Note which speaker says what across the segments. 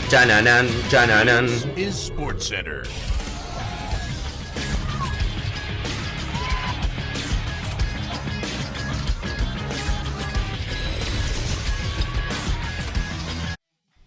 Speaker 1: Chananan, chananan.
Speaker 2: Is SportsCenter.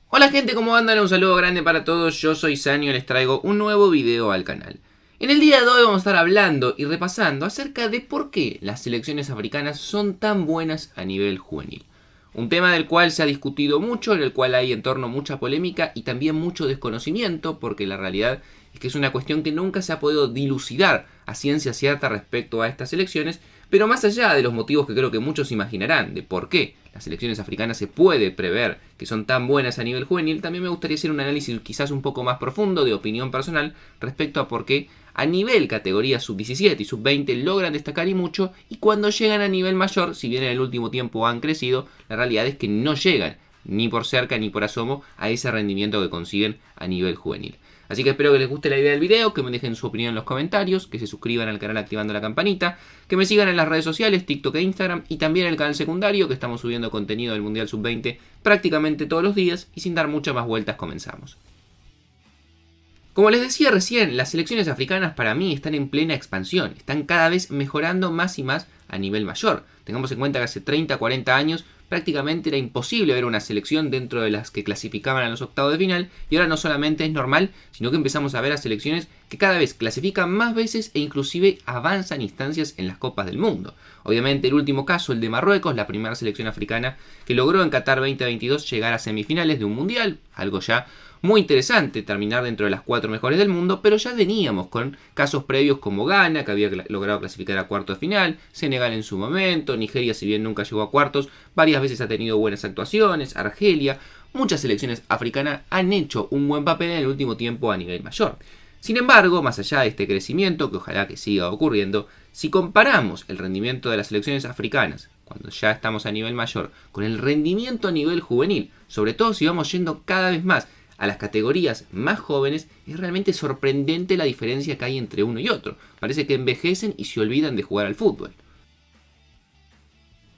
Speaker 1: Hola gente, ¿cómo andan? Un saludo grande para todos, yo soy Sanio y les traigo un nuevo video al canal. En el día de hoy vamos a estar hablando y repasando acerca de por qué las selecciones africanas son tan buenas a nivel juvenil. Un tema del cual se ha discutido mucho, en el cual hay en torno mucha polémica y también mucho desconocimiento, porque la realidad es que es una cuestión que nunca se ha podido dilucidar a ciencia cierta respecto a estas selecciones, pero más allá de los motivos que creo que muchos imaginarán de por qué las selecciones africanas se puede prever que son tan buenas a nivel juvenil, también me gustaría hacer un análisis quizás un poco más profundo de opinión personal respecto a por qué a nivel categoría sub-17 y sub-20 logran destacar y mucho, y cuando llegan a nivel mayor, si bien en el último tiempo han crecido, la realidad es que no llegan ni por cerca ni por asomo a ese rendimiento que consiguen a nivel juvenil. Así que espero que les guste la idea del video, que me dejen su opinión en los comentarios, que se suscriban al canal activando la campanita, que me sigan en las redes sociales, TikTok e Instagram, y también en el canal secundario, que estamos subiendo contenido del Mundial Sub-20 prácticamente todos los días, y sin dar muchas más vueltas comenzamos. Como les decía recién, las selecciones africanas para mí están en plena expansión, están cada vez mejorando más y más a nivel mayor. Tengamos en cuenta que hace 30, 40 años prácticamente era imposible ver una selección dentro de las que clasificaban a los octavos de final, y ahora no solamente es normal, sino que empezamos a ver a selecciones que cada vez clasifican más veces e inclusive avanzan instancias en las copas del mundo. Obviamente el último caso, el de Marruecos, la primera selección africana que logró en Qatar 2022 llegar a semifinales de un mundial, algo ya muy interesante, terminar dentro de las 4 mejores del mundo, pero ya veníamos con casos previos como Ghana, que había logrado clasificar a cuartos de final, Senegal en su momento, Nigeria, si bien nunca llegó a cuartos, varias veces ha tenido buenas actuaciones, Argelia, muchas selecciones africanas han hecho un buen papel en el último tiempo a nivel mayor. Sin embargo, más allá de este crecimiento, que ojalá que siga ocurriendo, si comparamos el rendimiento de las selecciones africanas, cuando ya estamos a nivel mayor, con el rendimiento a nivel juvenil, sobre todo si vamos yendo cada vez más a las categorías más jóvenes, es realmente sorprendente la diferencia que hay entre uno y otro. Parece que envejecen y se olvidan de jugar al fútbol.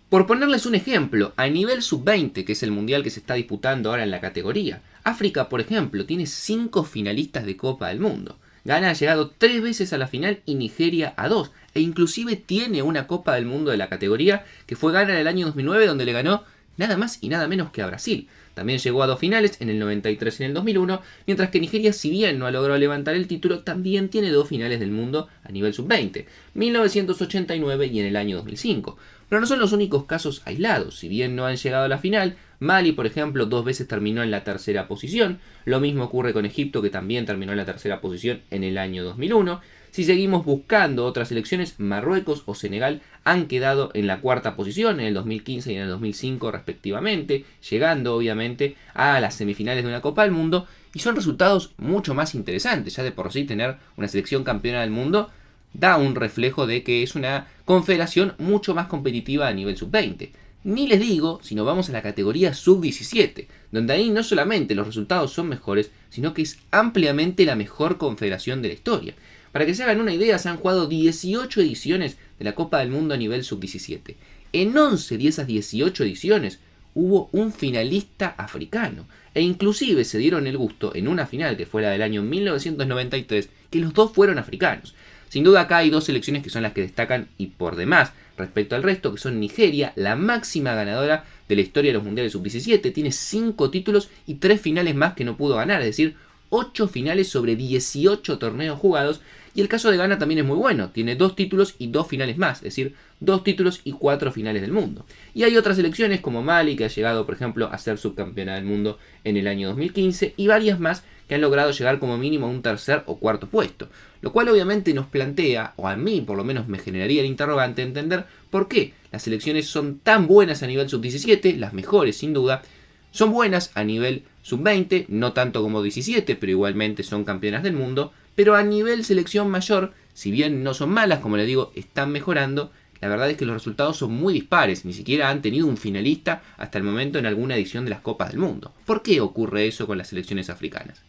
Speaker 1: Por ponerles un ejemplo, a nivel sub-20, que es el mundial que se está disputando ahora en la categoría, África, por ejemplo, tiene 5 finalistas de Copa del Mundo. Ghana ha llegado 3 veces a la final y Nigeria a 2, e inclusive tiene una Copa del Mundo de la categoría que fue Ghana en el año 2009, donde le ganó nada más y nada menos que a Brasil. También llegó a 2 finales, en el 93 y en el 2001, mientras que Nigeria, si bien no ha logrado levantar el título, también tiene 2 finales del mundo a nivel sub-20, 1989 y en el año 2005. Pero no son los únicos casos aislados, si bien no han llegado a la final, Mali, por ejemplo, 2 veces terminó en la tercera posición, lo mismo ocurre con Egipto, que también terminó en la tercera posición en el año 2001, si seguimos buscando otras selecciones, Marruecos o Senegal han quedado en la cuarta posición en el 2015 y en el 2005 respectivamente, llegando obviamente a las semifinales de una Copa del Mundo, y son resultados mucho más interesantes. Ya de por sí tener una selección campeona del mundo da un reflejo de que es una confederación mucho más competitiva a nivel sub-20. Ni les digo si nos vamos a la categoría sub-17, donde ahí no solamente los resultados son mejores, sino que es ampliamente la mejor confederación de la historia. Para que se hagan una idea, se han jugado 18 ediciones de la Copa del Mundo a nivel sub-17. En 11 de esas 18 ediciones hubo un finalista africano. E inclusive se dieron el gusto en una final, que fue la del año 1993, que los dos fueron africanos. Sin duda acá hay 2 selecciones que son las que destacan y por demás respecto al resto, que son Nigeria, la máxima ganadora de la historia de los mundiales sub-17, tiene 5 títulos y 3 finales más que no pudo ganar, es decir, 8 finales sobre 18 torneos jugados. Y el caso de Ghana también es muy bueno, tiene 2 títulos y 2 finales más, es decir, 2 títulos y 4 finales del mundo. Y hay otras selecciones como Mali, que ha llegado por ejemplo a ser subcampeona del mundo en el año 2015, y varias más que han logrado llegar como mínimo a un tercer o cuarto puesto. Lo cual obviamente nos plantea, o a mí por lo menos me generaría el interrogante, entender por qué las selecciones son tan buenas a nivel sub-17, las mejores sin duda, son buenas a nivel sub-20, no tanto como 17, pero igualmente son campeonas del mundo, pero a nivel selección mayor, si bien no son malas, como les digo, están mejorando. La verdad es que los resultados son muy dispares, ni siquiera han tenido un finalista hasta el momento en alguna edición de las Copas del Mundo. ¿Por qué ocurre eso con las selecciones africanas?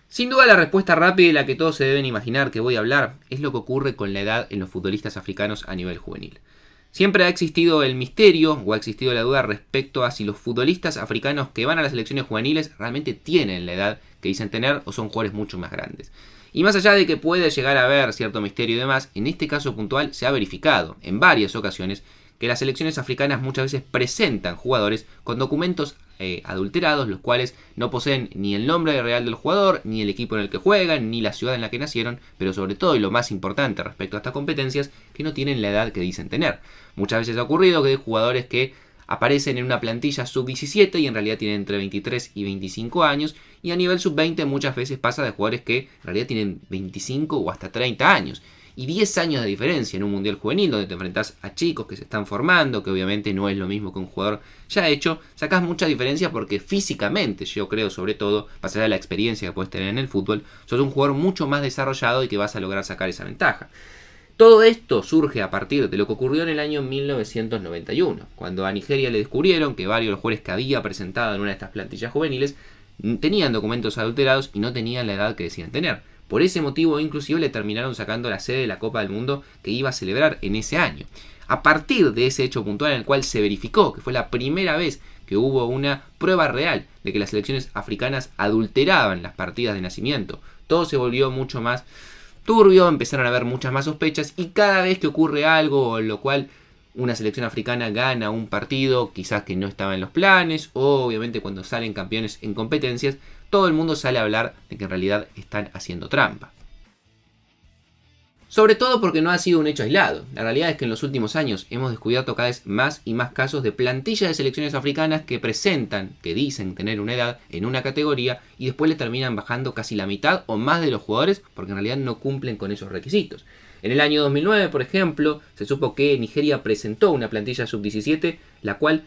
Speaker 1: Sin duda la respuesta rápida y la que todos se deben imaginar que voy a hablar es lo que ocurre con la edad en los futbolistas africanos a nivel juvenil. Siempre ha existido el misterio o ha existido la duda respecto a si los futbolistas africanos que van a las selecciones juveniles realmente tienen la edad que dicen tener o son jugadores mucho más grandes. Y más allá de que puede llegar a haber cierto misterio y demás, en este caso puntual se ha verificado en varias ocasiones que las selecciones africanas muchas veces presentan jugadores con documentos adulterados, los cuales no poseen ni el nombre real del jugador, ni el equipo en el que juegan, ni la ciudad en la que nacieron, pero sobre todo y lo más importante respecto a estas competencias, que no tienen la edad que dicen tener. Muchas veces ha ocurrido que hay jugadores que aparecen en una plantilla sub-17 y en realidad tienen entre 23 y 25 años, y a nivel sub-20 muchas veces pasa de jugadores que en realidad tienen 25 o hasta 30 años. Y 10 años de diferencia en un mundial juvenil donde te enfrentás a chicos que se están formando, que obviamente no es lo mismo que un jugador ya hecho, sacás mucha diferencia porque físicamente, yo creo sobre todo, más allá de la experiencia que puedes tener en el fútbol, sos un jugador mucho más desarrollado y que vas a lograr sacar esa ventaja. Todo esto surge a partir de lo que ocurrió en el año 1991, cuando a Nigeria le descubrieron que varios de los jugadores que había presentado en una de estas plantillas juveniles tenían documentos adulterados y no tenían la edad que decían tener. Por ese motivo, inclusive, le terminaron sacando la sede de la Copa del Mundo que iba a celebrar en ese año. A partir de ese hecho puntual en el cual se verificó que fue la primera vez que hubo una prueba real de que las selecciones africanas adulteraban las partidas de nacimiento, todo se volvió mucho más turbio, empezaron a haber muchas más sospechas y cada vez que ocurre algo en lo cual una selección africana gana un partido, quizás que no estaba en los planes, o obviamente cuando salen campeones en competencias, todo el mundo sale a hablar de que en realidad están haciendo trampa. Sobre todo porque no ha sido un hecho aislado. La realidad es que en los últimos años hemos descubierto cada vez más y más casos de plantillas de selecciones africanas que presentan, que dicen tener una edad en una categoría y después le terminan bajando casi la mitad o más de los jugadores porque en realidad no cumplen con esos requisitos. En el año 2009, por ejemplo, se supo que Nigeria presentó una plantilla sub-17, la cual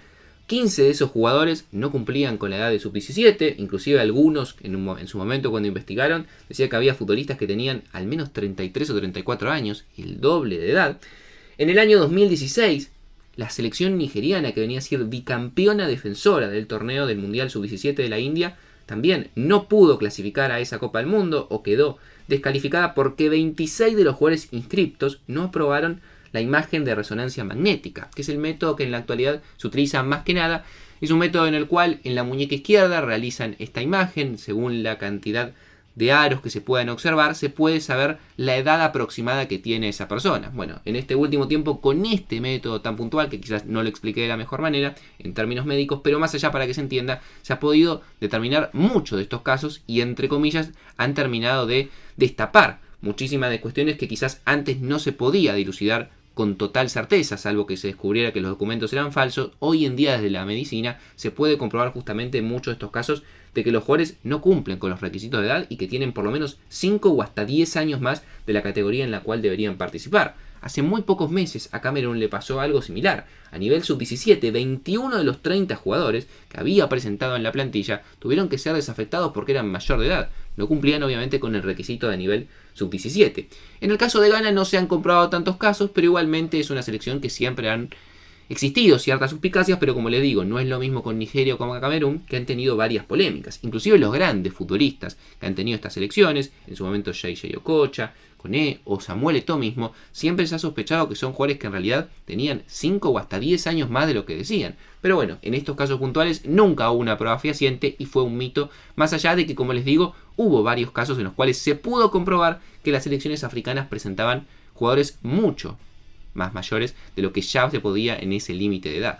Speaker 1: 15 de esos jugadores no cumplían con la edad de sub-17, inclusive algunos en su momento cuando investigaron decía que había futbolistas que tenían al menos 33 o 34 años, el doble de edad. En el año 2016, la selección nigeriana, que venía a ser bicampeona defensora del torneo del Mundial sub-17 de la India, también no pudo clasificar a esa Copa del Mundo o quedó descalificada porque 26 de los jugadores inscriptos no aprobaron la imagen de resonancia magnética, que es el método que en la actualidad se utiliza más que nada. Es un método en el cual en la muñeca izquierda realizan esta imagen, según la cantidad de aros que se puedan observar, se puede saber la edad aproximada que tiene esa persona. Bueno, en este último tiempo, con este método tan puntual, que quizás no lo expliqué de la mejor manera en términos médicos, pero más allá para que se entienda, se ha podido determinar muchos de estos casos y entre comillas han terminado de destapar muchísimas de cuestiones que quizás antes no se podía dilucidar con total certeza, salvo que se descubriera que los documentos eran falsos. Hoy en día desde la medicina se puede comprobar justamente muchos de estos casos de que los jugadores no cumplen con los requisitos de edad y que tienen por lo menos 5 o hasta 10 años más de la categoría en la cual deberían participar. Hace muy pocos meses a Camerún le pasó algo similar. A nivel sub-17, 21 de los 30 jugadores que había presentado en la plantilla tuvieron que ser desafectados porque eran mayor de edad. No cumplían obviamente con el requisito de nivel sub-17. En el caso de Ghana no se han comprobado tantos casos, pero igualmente es una selección que siempre han existido ciertas suspicacias, pero como les digo, no es lo mismo con Nigeria o con Camerún, que han tenido varias polémicas. Inclusive los grandes futbolistas que han tenido estas selecciones, en su momento JJ Okocha, Koné o Samuel Eto'o mismo, siempre se ha sospechado que son jugadores que en realidad tenían 5 o hasta 10 años más de lo que decían. Pero bueno, en estos casos puntuales nunca hubo una prueba fehaciente y fue un mito, más allá de que, como les digo, hubo varios casos en los cuales se pudo comprobar que las selecciones africanas presentaban jugadores mucho más mayores de lo que ya se podía en ese límite de edad.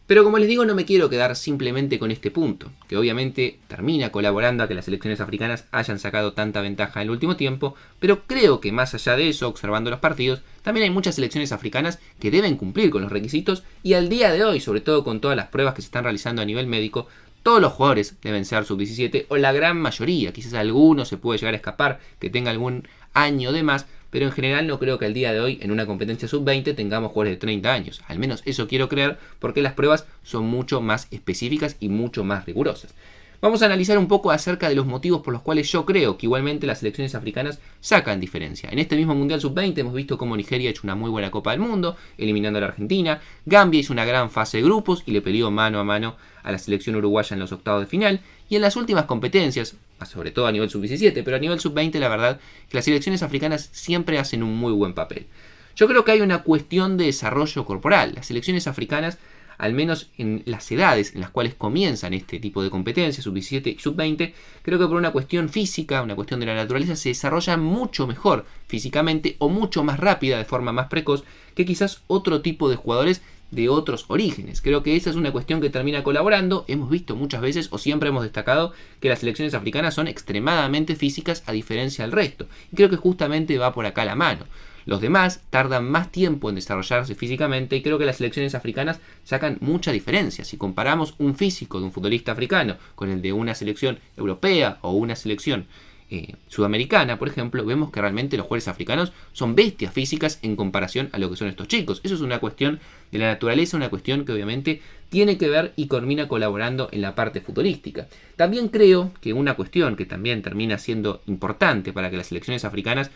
Speaker 1: Pero como les digo, no me quiero quedar simplemente con este punto, que obviamente termina colaborando a que las selecciones africanas hayan sacado tanta ventaja en el último tiempo, pero creo que más allá de eso, observando los partidos, también hay muchas selecciones africanas que deben cumplir con los requisitos y al día de hoy, sobre todo con todas las pruebas que se están realizando a nivel médico, todos los jugadores deben ser sub-17 o la gran mayoría, quizás alguno se puede llegar a escapar que tenga algún año de más, pero en general no creo que al día de hoy en una competencia sub-20 tengamos jugadores de 30 años. Al menos eso quiero creer porque las pruebas son mucho más específicas y mucho más rigurosas. Vamos a analizar un poco acerca de los motivos por los cuales yo creo que igualmente las selecciones africanas sacan diferencia. En este mismo Mundial Sub-20 hemos visto cómo Nigeria ha hecho una muy buena Copa del Mundo, eliminando a la Argentina. Gambia hizo una gran fase de grupos y le peleó mano a mano a la selección uruguaya en los octavos de final. Y en las últimas competencias, sobre todo a nivel Sub-17, pero a nivel Sub-20 la verdad que las selecciones africanas siempre hacen un muy buen papel. Yo creo que hay una cuestión de desarrollo corporal. Las selecciones africanas, al menos en las edades en las cuales comienzan este tipo de competencias, sub-17 y sub-20, creo que por una cuestión física, una cuestión de la naturaleza, se desarrollan mucho mejor físicamente o mucho más rápida, de forma más precoz, que quizás otro tipo de jugadores de otros orígenes. Creo que esa es una cuestión que termina colaborando. Hemos visto muchas veces, o siempre hemos destacado, que las selecciones africanas son extremadamente físicas a diferencia del resto. Y creo que justamente va por acá la mano. Los demás tardan más tiempo en desarrollarse físicamente y creo que las selecciones africanas sacan mucha diferencia. Si comparamos un físico de un futbolista africano con el de una selección europea o una selección sudamericana, por ejemplo, vemos que realmente los jugadores africanos son bestias físicas en comparación a lo que son estos chicos. Eso es una cuestión de la naturaleza, una cuestión que obviamente tiene que ver y termina colaborando en la parte futbolística. También creo que una cuestión que también termina siendo importante para que las selecciones africanas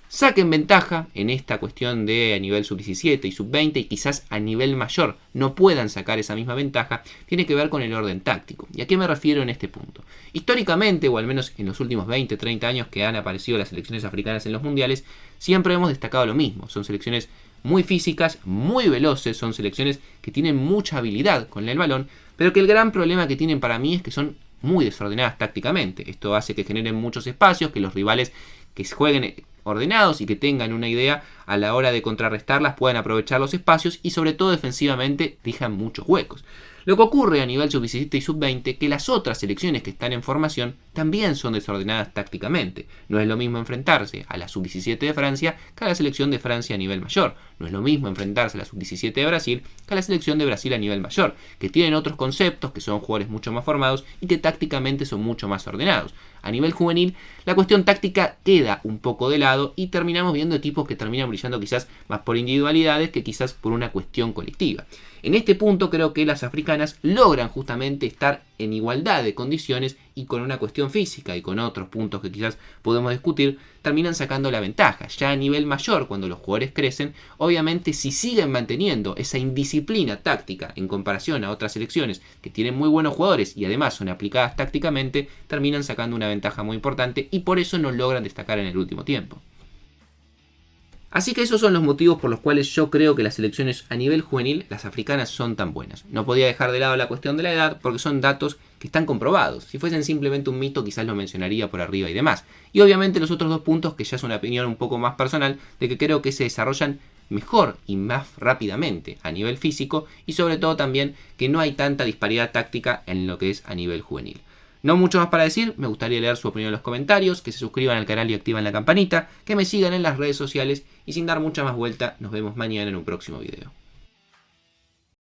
Speaker 1: saquen ventaja en esta cuestión de a nivel sub-17 y sub-20 y quizás a nivel mayor no puedan sacar esa misma ventaja, tiene que ver con el orden táctico. ¿Y a qué me refiero en este punto? Históricamente, o al menos en los últimos 20, 30 años que han aparecido las selecciones africanas en los mundiales, siempre hemos destacado lo mismo. Son selecciones muy físicas, muy veloces, son selecciones que tienen mucha habilidad con el balón, pero que el gran problema que tienen para mí es que son muy desordenadas tácticamente. Esto hace que generen muchos espacios, que los rivales que jueguen ordenados y que tengan una idea a la hora de contrarrestarlas puedan aprovechar los espacios y sobre todo defensivamente dejan muchos huecos. Lo que ocurre a nivel sub-17 y sub-20 que las otras selecciones que están en formación también son desordenadas tácticamente. No es lo mismo enfrentarse a la sub-17 de Francia que a la selección de Francia a nivel mayor. No es lo mismo enfrentarse a la sub-17 de Brasil que a la selección de Brasil a nivel mayor, que tienen otros conceptos, que son jugadores mucho más formados y que tácticamente son mucho más ordenados. A nivel juvenil, la cuestión táctica queda un poco de lado y terminamos viendo equipos que terminan brillando quizás más por individualidades que quizás por una cuestión colectiva. En este punto creo que las africanas logran justamente estar en igualdad de condiciones y con una cuestión física y con otros puntos que quizás podemos discutir, terminan sacando la ventaja. Ya a nivel mayor, cuando los jugadores crecen, obviamente si siguen manteniendo esa indisciplina táctica en comparación a otras selecciones que tienen muy buenos jugadores y además son aplicadas tácticamente, terminan sacando una ventaja muy importante y por eso no logran destacar en el último tiempo. Así que esos son los motivos por los cuales yo creo que las selecciones a nivel juvenil, las africanas, son tan buenas. No podía dejar de lado la cuestión de la edad porque son datos que están comprobados. Si fuesen simplemente un mito quizás lo mencionaría por arriba y demás. Y obviamente los otros dos puntos que ya es una opinión un poco más personal de que creo que se desarrollan mejor y más rápidamente a nivel físico y sobre todo también que no hay tanta disparidad táctica en lo que es a nivel juvenil. No mucho más para decir, me gustaría leer su opinión en los comentarios, que se suscriban al canal y activen la campanita, que me sigan en las redes sociales y sin dar mucha más vuelta, nos vemos mañana en un próximo video.